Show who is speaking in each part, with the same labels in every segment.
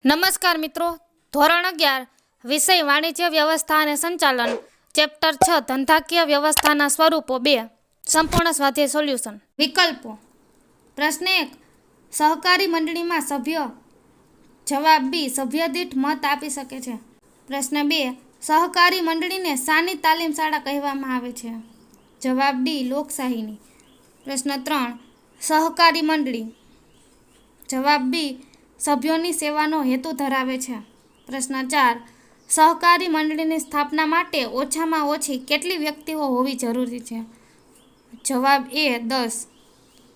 Speaker 1: નમસ્કાર મિત્રો, ધોરણ 11 વિષય વાણિજ્ય વ્યવસ્થા અને સંચાલન, ચેપ્ટર 6 ધંધાકીય વ્યવસ્થાના સ્વરૂપો 2 સંપૂર્ણ સ્વાધ્યાય સોલ્યુશન. વિકલ્પો. પ્રશ્ન 1, સહકારી મંડળીમાં સભ્ય. જવાબ બી, સભ્ય દીઠ મત આપી શકે છે. પ્રશ્ન 2, સહકારી મંડળીને શાની તાલીમ શાળા કહેવામાં આવે છે? જવાબ ડી, લોકશાહીની. પ્રશ્ન 3, સહકારી મંડળી. જવાબ બી, સભ્યોની સેવાનો હેતુ ધરાવે છે. પ્રશ્ન 4, સહકારી મંડળીની સ્થાપના માટે ઓછામાં ઓછી કેટલી વ્યક્તિઓ હોવી જરૂરી છે? જવાબ એ, 10.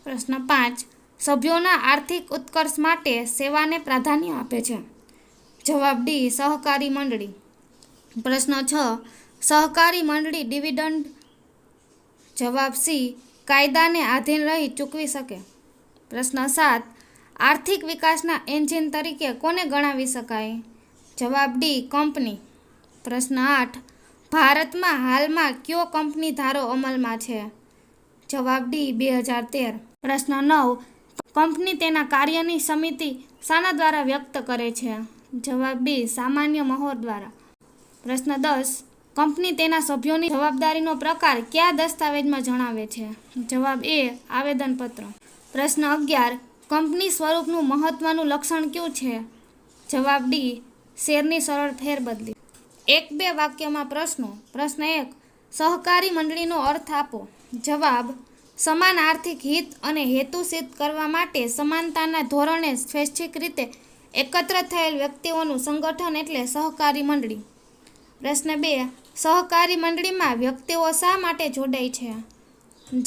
Speaker 1: પ્રશ્ન 5, સભ્યોના આર્થિક ઉત્કર્ષ માટે સેવાને પ્રાધાન્ય આપે છે? જવાબ ડી, સહકારી મંડળી. પ્રશ્ન 6, સહકારી મંડળી ડિવિડન્ડ. જવાબ સી, કાયદાને આધીન રહી ચૂકવી શકે. પ્રશ્ન 7, આર્થિક વિકાસના એન્જિન તરીકે કોને ગણાવી શકાય? જવાબ ડી, કંપની. પ્રશ્ન 8, ભારતમાં હાલમાં કયો કંપની ધારો અમલમાં છે? જવાબ ડી, 2013. પ્રશ્ન 9, કંપની તેના કાર્યની સમિતિ શાના દ્વારા વ્યક્ત કરે છે? જવાબ બી, સામાન્ય મહોર દ્વારા. પ્રશ્ન 10, કંપની તેના સભ્યોની જવાબદારીનો પ્રકાર કયા દસ્તાવેજમાં જણાવે છે? જવાબ એ, આવેદનપત્ર. પ્રશ્ન 11, કંપની સ્વરૂપનું મહત્વનું લક્ષણ કયું છે? જવાબ ડી, શેરની સરળ ફેરબદલી. 1-2 વાક્યમાં પ્રશ્નો. પ્રશ્ન 1, સહકારી મંડળીનો અર્થ આપો. જવાબ, સમાન આર્થિક હિત અને હેતુ સિદ્ધ કરવા માટે સમાનતાના ધોરણે સ્વૈચ્છિક રીતે એકત્ર થયેલ વ્યક્તિઓનું સંગઠન એટલે સહકારી મંડળી. પ્રશ્ન 2, સહકારી મંડળીમાં વ્યક્તિઓ શા માટે જોડાય છે?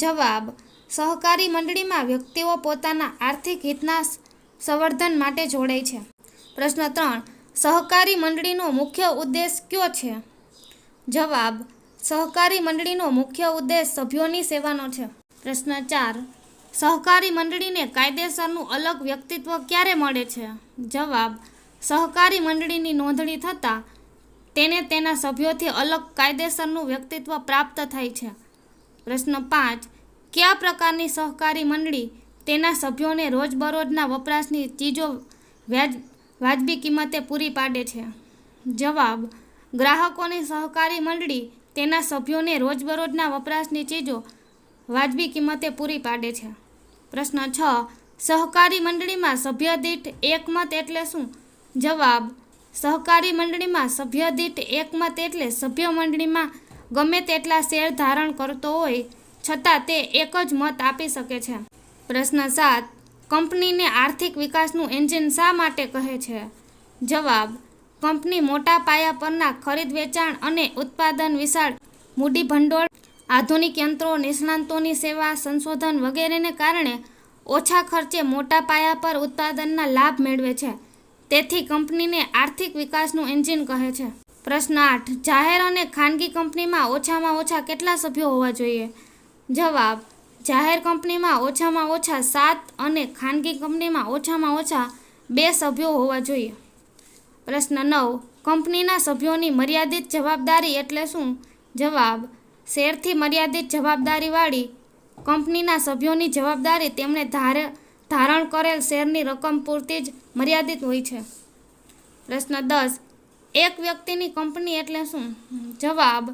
Speaker 1: જવાબ, સહકારી મંડળીમાં વ્યક્તિઓ પોતાના આર્થિક હિતના સંવર્ધન માટે જોડાય છે. પ્રશ્ન 3, સહકારી મંડળીનો મુખ્ય ઉદ્દેશ કયો છે? જવાબ, સહકારી મંડળીનો મુખ્ય ઉદ્દેશ સભ્યોની સેવાનો છે. પ્રશ્ન 4, સહકારી મંડળીને કાયદેસરનું અલગ વ્યક્તિત્વ ક્યારે મળે છે? જવાબ, સહકારી મંડળીની નોંધણી થતાં તેને તેના સભ્યોથી અલગ કાયદેસરનું વ્યક્તિત્વ પ્રાપ્ત થાય છે. પ્રશ્ન 5, કયા પ્રકારની સહકારી મંડળી તેના સભ્યોને રોજબરોજના વપરાશની ચીજો વાજબી કિંમતે પૂરી પાડે છે? જવાબ, ગ્રાહકોની સહકારી મંડળી તેના સભ્યોને રોજબરોજના વપરાશની ચીજો વાજબી કિંમતે પૂરી પાડે છે. પ્રશ્ન 6, સહકારી મંડળીમાં સભ્ય દીઠ એક મત એટલે શું? જવાબ, સહકારી મંડળીમાં સભ્ય દીઠ એક મત એટલે સભ્ય મંડળીમાં ગમે તેટલા શેર ધારણ કરતો હોય છતાં તે એક જ મત આપી શકે છે. પ્રશ્ન 7, કંપનીને આર્થિક વિકાસનું એન્જિન શા માટે કહે છે? જવાબ, કંપની મોટા પાયા પરના ખરીદ વેચાણ અને ઉત્પાદન, વિશાળ મૂડી ભંડોળ, આધુનિક યંત્રો, નિષ્ણાતોની સેવા, સંશોધન વગેરેને કારણે ઓછા ખર્ચે મોટા પાયા પર ઉત્પાદનના લાભ મેળવે છે. તેથી કંપનીને આર્થિક વિકાસનું એન્જિન કહે છે. પ્રશ્ન 8, જાહેર અને ખાનગી કંપનીમાં ઓછામાં ઓછા કેટલા સભ્યો હોવા જોઈએ? જવાબ, જાહેર કંપનીમાં ઓછામાં ઓછા 7 અને ખાનગી કંપનીમાં ઓછામાં ઓછા 2 સભ્યો હોવા જોઈએ. પ્રશ્ન 9, કંપનીના સભ્યોની મર્યાદિત જવાબદારી એટલે શું? જવાબ, શેરથી મર્યાદિત જવાબદારીવાળી કંપનીના સભ્યોની જવાબદારી તેમણે ધારણ કરેલ શેરની રકમ પૂરતી જ મર્યાદિત હોય છે. પ્રશ્ન 10, એક વ્યક્તિની કંપની એટલે શું? જવાબ,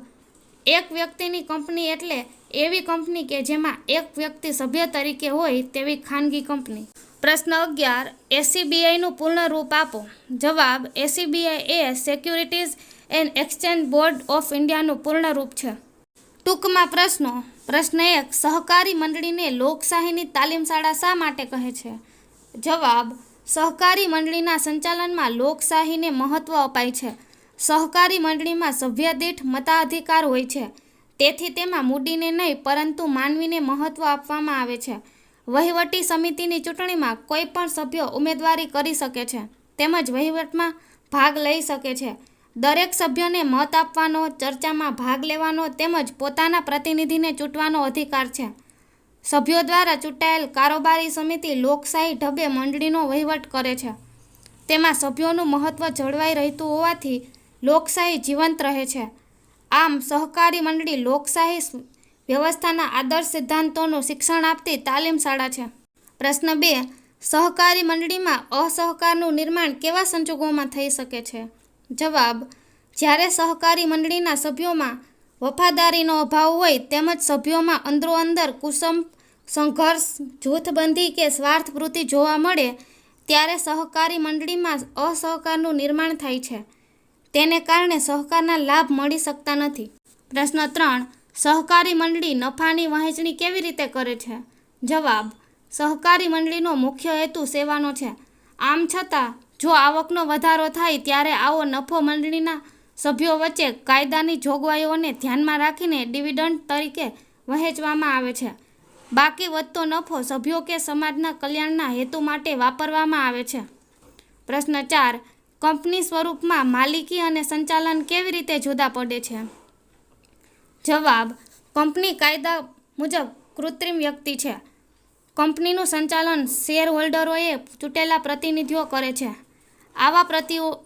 Speaker 1: એક વ્યક્તિની કંપની એટલે એવી કંપની કે જેમાં એક વ્યક્તિ સભ્ય તરીકે હોય તેવી ખાનગી કંપની. પ્રશ્ન 11, એસીબીઆઈનું પૂર્ણ રૂપ આપો. જવાબ, એસીબીઆઈ એ securities and exchange board of ઇન્ડિયાનું પૂર્ણ રૂપ છે. ટૂંકમાં પ્રશ્નો. પ્રશ્ન 1, સહકારી મંડળીને લોકશાહીની તાલીમ શાળા શા માટે કહે છે? જવાબ, સહકારી મંડળીના સંચાલનમાં લોકશાહીને મહત્વ અપાય છે. સહકારી મંડળીમાં સભ્ય દીઠ મતાધિકાર હોય છે. તેથી તેમાં મૂડીને નહીં પરંતુ માનવીને મહત્વ આપવામાં આવે છે. વહીવટી સમિતિની ચૂંટણીમાં કોઈ પણ સભ્ય ઉમેદવારી કરી શકે છે તેમજ વહીવટમાં ભાગ લઈ શકે છે. દરેક સભ્યને મત આપવાનો, ચર્ચામાં ભાગ લેવાનો તેમજ પોતાના પ્રતિનિધિને ચૂંટવાનો અધિકાર છે. સભ્યો દ્વારા ચૂંટાયેલ કારોબારી સમિતિ લોકશાહી ઢબે મંડળીનો વહીવટ કરે છે. તેમાં સભ્યોનું મહત્વ જળવાઈ રહેતું હોવાથી લોકશાહી જીવંત રહે છે. આમ સહકારી મંડળી લોકશાહી વ્યવસ્થાના આદર્શ સિદ્ધાંતોનું શિક્ષણ આપતી તાલીમ શાળા છે. પ્રશ્ન 2, સહકારી મંડળીમાં અસહકારનું નિર્માણ કેવા સંજોગોમાં થઈ શકે છે? જવાબ: જ્યારે સહકારી મંડળીના સભ્યોમાં વફાદારીનો અભાવ હોય તેમજ સભ્યોમાં અંદરોઅંદર કુસુમ, સંઘર્ષ, જૂથબંધી કે સ્વાર્થવૃત્તિ જોવા મળે ત્યારે સહકારી મંડળીમાં અસહકારનું નિર્માણ થાય છે. તેને કારણે સહકારના લાભ મળી શકતા નથી. પ્રશ્ન 3. સહકારી મંડળી નફાની વહેંચણી કેવી રીતે કરે છે? જવાબ: સહકારી મંડળીનો મુખ્ય હેતુ સેવાનો છે. આમ છતાં જો આવકનો વધારો થાય ત્યારે આવો નફો મંડળીના સભ્યો વચ્ચે કાયદાની જોગવાઈઓને ધ્યાનમાં રાખીને ડિવિડન્ડ તરીકે વહેંચવામાં આવે છે. બાકી વધતો નફો સભ્યો કે સમાજના કલ્યાણના હેતુ માટે વાપરવામાં આવે છે. પ્રશ્ન 4. કંપની સ્વરૂપમાં માલિકી અને સંચાલન કેવી રીતે જુદા પડે છે? જવાબ: કંપની કાયદા મુજબ કૃત્રિમ વ્યક્તિ છે. કંપનીનું સંચાલન શેર હોલ્ડરોએ ચૂંટેલા પ્રતિનિધિઓ કરે છે. આવા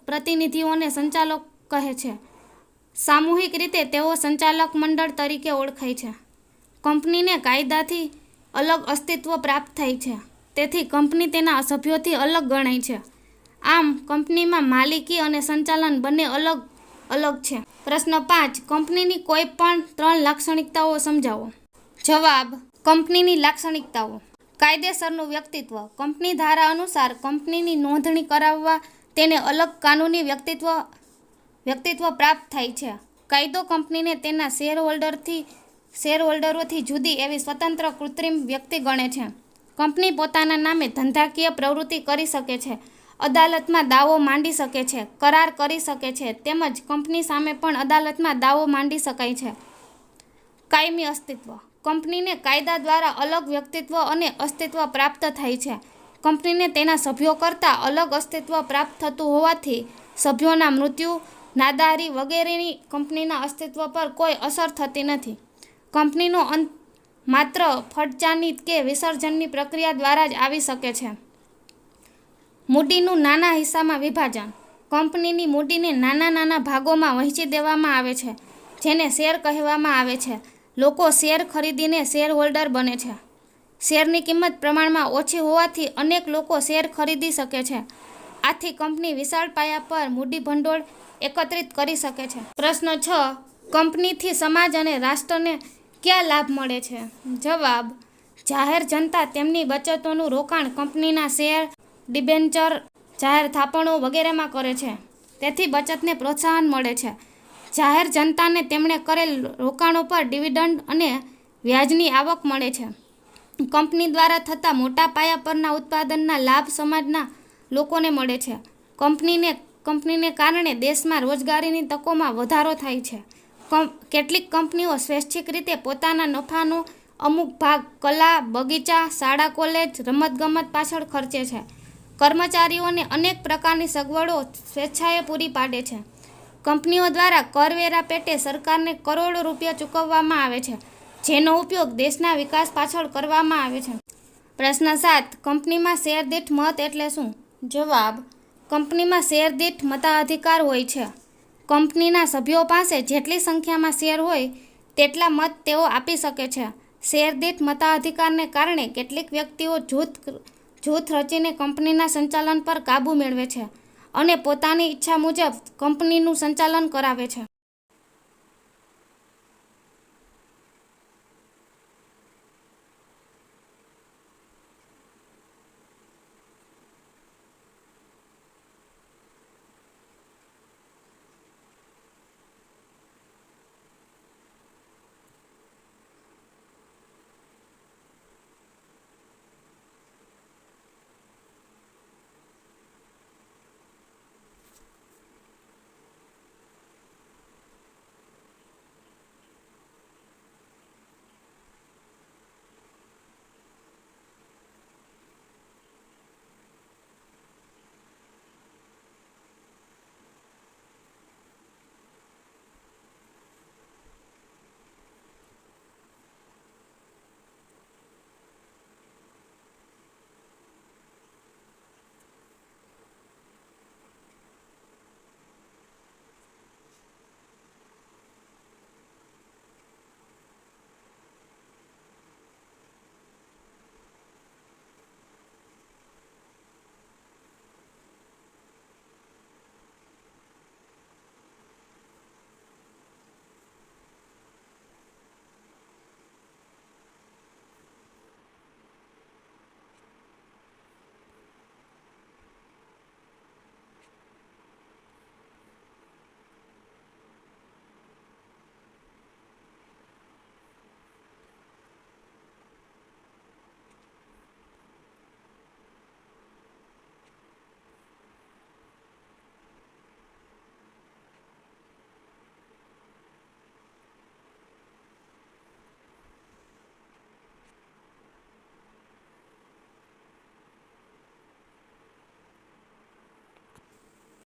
Speaker 1: પ્રતિનિધિઓને સંચાલક કહે છે. સામૂહિક રીતે તેઓ સંચાલક મંડળ તરીકે ઓળખાય છે. કંપનીને કાયદાથી અલગ અસ્તિત્વ પ્રાપ્ત થાય છે. તેથી કંપની તેના સભ્યોથી અલગ ગણાય છે. આમ કંપનીમાં માલિકી અને સંચાલન બંને અલગ અલગ છે. પ્રશ્ન 5. કંપનીની કોઈ પણ 3 લાક્ષણિકતાઓ સમજાવો. જવાબ: કંપનીની લાક્ષણિકતાઓ. કાયદેસરનું વ્યક્તિત્વ. કંપની ધારા અનુસાર કંપનીની નોંધણી કરાવવા તેને અલગ કાનૂની વ્યક્તિત્વ પ્રાપ્ત થાય છે. કાયદો કંપનીને તેના શેરહોલ્ડરોથી જુદી એવી સ્વતંત્ર કૃત્રિમ વ્યક્તિ ગણે છે. કંપની પોતાના નામે ધંધાકીય પ્રવૃત્તિ કરી શકે છે, અદાલતમાં દાવો માંડી શકે છે, કરાર કરી શકે છે તેમજ કંપની સામે પણ અદાલતમાં દાવો માંડી શકાય છે. કાયમી અસ્તિત્વ. કંપનીને કાયદા દ્વારા અલગ વ્યક્તિત્વ અને અસ્તિત્વ પ્રાપ્ત થાય છે. કંપનીને તેના સભ્યો કરતાં અલગ અસ્તિત્વ પ્રાપ્ત થતું હોવાથી સભ્યોના મૃત્યુ, નાદારી વગેરેની કંપનીના અસ્તિત્વ પર કોઈ અસર થતી નથી. કંપનીનો અંત માત્ર ફડચાની કે વિસર્જનની પ્રક્રિયા દ્વારા જ આવી શકે છે. મૂડીનું નાના હિસ્સામાં વિભાજન. કંપનીની મૂડીને નાના નાના ભાગોમાં વહેંચી દેવામાં આવે છે, જેને શેર કહેવામાં આવે છે. લોકો શેર ખરીદીને શેર હોલ્ડર બને છે. શેરની કિંમત પ્રમાણમાં ઓછી હોવાથી અનેક લોકો શેર ખરીદી શકે છે. આથી કંપની વિશાળ પાયા પર મૂડી ભંડોળ એકત્રિત કરી શકે છે. પ્રશ્ન 6. કંપનીથી સમાજ અને રાષ્ટ્રને કયા લાભ મળે છે? જવાબ: જાહેર જનતા તેમની બચતોનું રોકાણ કંપનીના શેર, ડિબેન્ચર, જાહેર થાપણો વગેરેમાં કરે છે. તેથી બચતને પ્રોત્સાહન મળે છે. જાહેર જનતાને તેમણે કરેલ રોકાણો પર ડિવિડન્ડ અને વ્યાજની આવક મળે છે. કંપની દ્વારા થતા મોટા પાયા પરના ઉત્પાદનના લાભ સમાજના લોકોને મળે છે. કંપનીને કારણે દેશમાં રોજગારીની તકોમાં વધારો થાય છે. કેટલીક કંપનીઓ સ્વૈચ્છિક રીતે પોતાના નફાનો અમુક ભાગ કલા, બગીચા, શાળા, કોલેજ, રમતગમત પાછળ ખર્ચે છે. કર્મચારીઓને અનેક પ્રકારની સગવડો સ્વેચ્છાએ પૂરી પાડે છે. કંપનીઓ દ્વારા કરવેરા પેટે સરકારને કરોડો રૂપિયા ચૂકવવામાં આવે છે, જેનો ઉપયોગ દેશના વિકાસ પાછળ કરવામાં આવે છે. પ્રશ્ન 7. કંપનીમાં શેર દીઠ મત એટલે શું? જવાબ: કંપનીમાં શેર દીઠ મતાધિકાર હોય છે. કંપનીના સભ્યો પાસે જેટલી સંખ્યામાં શેર હોય તેટલા મત તેઓ આપી શકે છે. શેર દીઠ મતાધિકારને કારણે કેટલીક વ્યક્તિઓ જૂથ રચીને કંપનીના સંચાલન પર કાબૂ મેળવે છે અને પોતાની ઈચ્છા મુજબ કંપનીનું સંચાલન કરાવે છે.